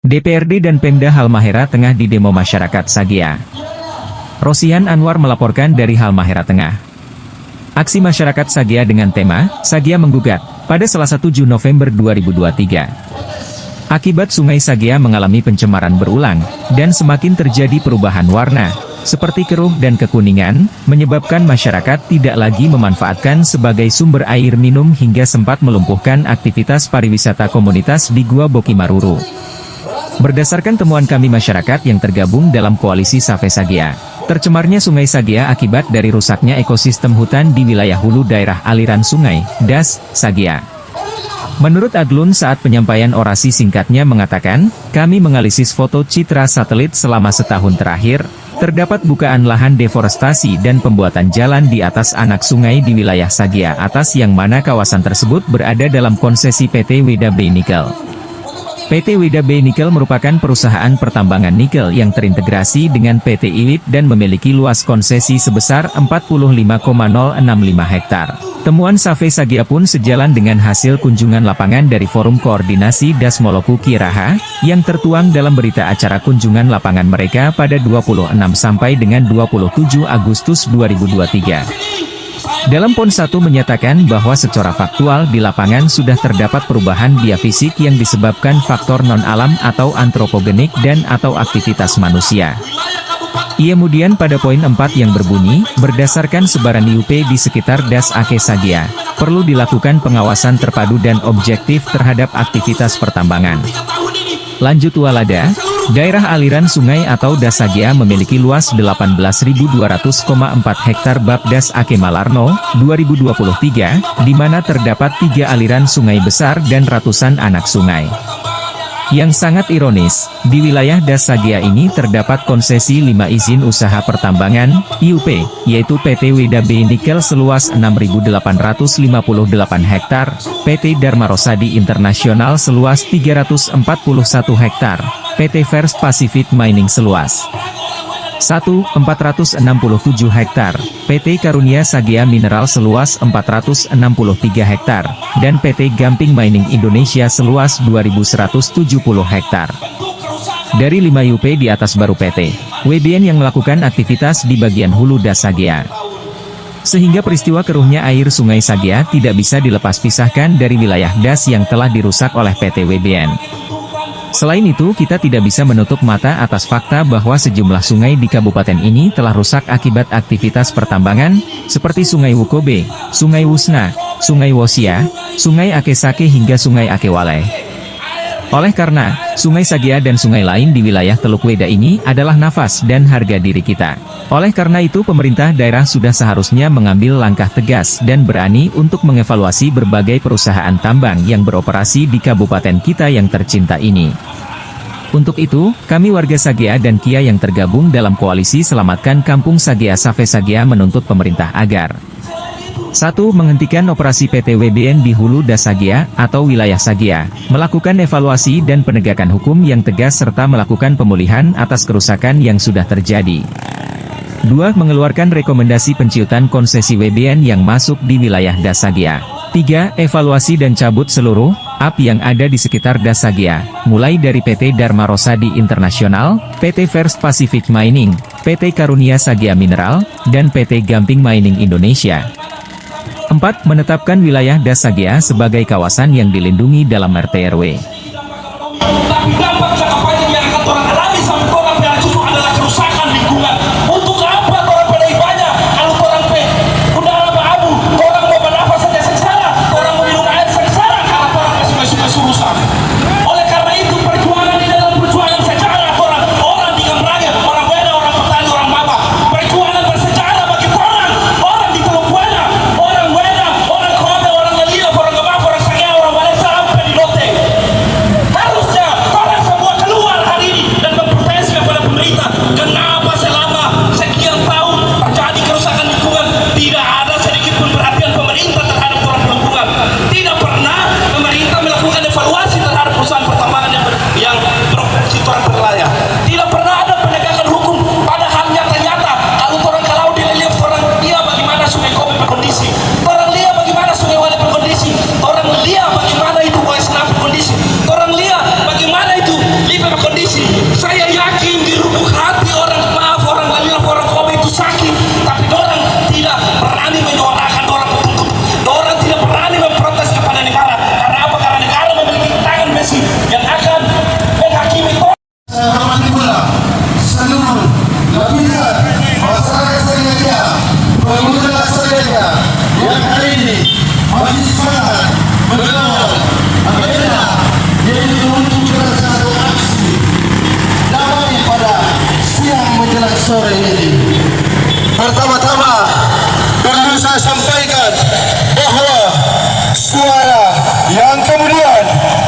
DPRD dan Pemda Halmahera Tengah di demo masyarakat Sagea. Rosihan Anwar melaporkan dari Halmahera Tengah. Aksi masyarakat Sagea dengan tema, Sagea menggugat, pada Selasa 7 November 2023. Akibat Sungai Sagea mengalami pencemaran berulang, dan semakin terjadi perubahan warna, seperti keruh dan kekuningan, menyebabkan masyarakat tidak lagi memanfaatkan sebagai sumber air minum hingga sempat melumpuhkan aktivitas pariwisata komunitas di Gua Boki Maruru. Berdasarkan temuan kami masyarakat yang tergabung dalam koalisi Save Sagea, tercemarnya Sungai Sagea akibat dari rusaknya ekosistem hutan di wilayah hulu daerah aliran sungai, Das, Sagea. Menurut Adlun saat penyampaian orasi singkatnya mengatakan, kami menganalisis foto citra satelit selama setahun terakhir, terdapat bukaan lahan deforestasi dan pembuatan jalan di atas anak sungai di wilayah Sagea atas yang mana kawasan tersebut berada dalam konsesi PT Weda Bay Nikel. PT Weda Bay Nikel merupakan perusahaan pertambangan nikel yang terintegrasi dengan PT IWIT dan memiliki luas konsesi sebesar 45,065 hektar. Temuan Save Sagea pun sejalan dengan hasil kunjungan lapangan dari Forum Koordinasi Das Moloku Kiraha, yang tertuang dalam berita acara kunjungan lapangan mereka pada 26 sampai dengan 27 Agustus 2023. Dalam PON 1 menyatakan bahwa secara faktual di lapangan sudah terdapat perubahan biofisik yang disebabkan faktor non-alam atau antropogenik dan atau aktivitas manusia. Ia kemudian pada poin 4 yang berbunyi, berdasarkan sebaran IUP di sekitar Das Ake Sagea, perlu dilakukan pengawasan terpadu dan objektif terhadap aktivitas pertambangan. Lanjut walada, daerah aliran sungai atau Das Sagea memiliki luas 18.200,4 hektar bab Das Ake Malarno, 2023, di mana terdapat 3 aliran sungai besar dan ratusan anak sungai. Yang sangat ironis, di wilayah Das Sagea ini terdapat konsesi 5 izin usaha pertambangan, IUP, yaitu PT Weda Bay Nikel seluas 6.858 hektar, PT Dharma Rosadi Internasional seluas 341 hektar, PT First Pacific Mining seluas 467 hektar, PT Karunia Sagea Mineral seluas 463 hektar, dan PT Gamping Mining Indonesia seluas 2.170 hektar. Dari 5 UP di atas baru PT WBN yang melakukan aktivitas di bagian hulu Das Sagea. Sehingga peristiwa keruhnya air Sungai Sagea tidak bisa dilepas pisahkan dari wilayah Das yang telah dirusak oleh PT WBN. Selain itu, kita tidak bisa menutup mata atas fakta bahwa sejumlah sungai di kabupaten ini telah rusak akibat aktivitas pertambangan, seperti Sungai Wukobe, Sungai Wusna, Sungai Wosia, Sungai Akesake hingga Sungai Akewale. Oleh karena, Sungai Sagea dan sungai lain di wilayah Teluk Weda ini adalah nafas dan harga diri kita. Oleh karena itu pemerintah daerah sudah seharusnya mengambil langkah tegas dan berani untuk mengevaluasi berbagai perusahaan tambang yang beroperasi di kabupaten kita yang tercinta ini. Untuk itu, kami warga Sagea dan Kia yang tergabung dalam koalisi Selamatkan Kampung Sagea Save Sagea menuntut pemerintah agar 1. Menghentikan operasi PT WBN di hulu Das Sagea, atau wilayah Sagea, melakukan evaluasi dan penegakan hukum yang tegas serta melakukan pemulihan atas kerusakan yang sudah terjadi. 2. Mengeluarkan rekomendasi penciutan konsesi WBN yang masuk di wilayah Das Sagea. 3. Evaluasi dan cabut seluruh AP yang ada di sekitar Das Sagea, mulai dari PT Dharma Rosadi Internasional, PT First Pacific Mining, PT Karunia Sagea Mineral, dan PT Gamping Mining Indonesia. 4. Menetapkan wilayah Das Sagea sebagai kawasan yang dilindungi dalam RT/RW. Tapi dampak jangka panjang yang akan orang alami sampai orang PH adalah kerusakan lingkungan. Untuk apa orang PDI banyak? Kalau orang udara abu, orang mau bernafas saja sengsara, orang mau minum air sengsara karena orang sungai-sungai rusak. Oleh karena itu perjuangan di dalam perjuangan sejarah orang di Gambranya, orang Weda, orang petani, orang Baba, perjuangan bersejarah bagi orang di Teluk Weda, orang Weda, orang Kobe, orang Lalila, orang Gabaf, orang Sagea, orang Wale sampai di Lote. sore ini. Pertama-tama perlu saya sampaikan bahwa suara yang kemudian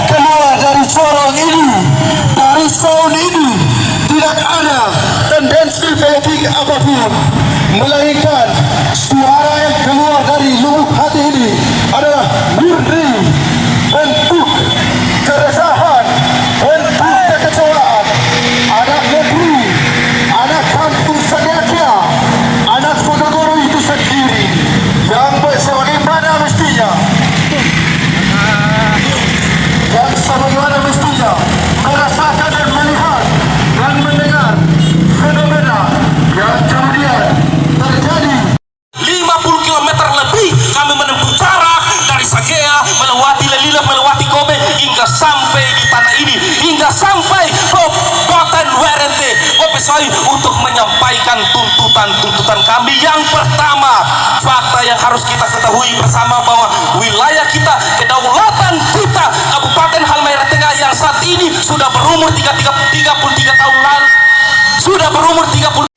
keluar dari corong ini, dari sound ini, tidak ada tendensi politik apapun, melainkan suara yang keluar dari lubuk hati ini adalah murni bentuk keresahan, bentuk kekecewaan anak negeri, anak kampung Sagiakia, anak Ponorogo itu sendiri yang sebagaimana mestinya merasakan dan melihat dan mendengar fenomena yang kemudian terjadi. 50 km lebih kami menempuh jarak dari Sagea melewati Lelilaf, melewati Kobe hingga sampai di tanah ini, hingga sampai Kabupaten Werente Kopesai untuk menyampaikan tuntutan kami. Yang pertama, fakta yang harus kita ketahui bersama bahwa wilayah kita, kedaulatan kita, Kabupaten Halmahera Tengah yang saat ini sudah berumur 33 tahun lalu, sudah berumur 30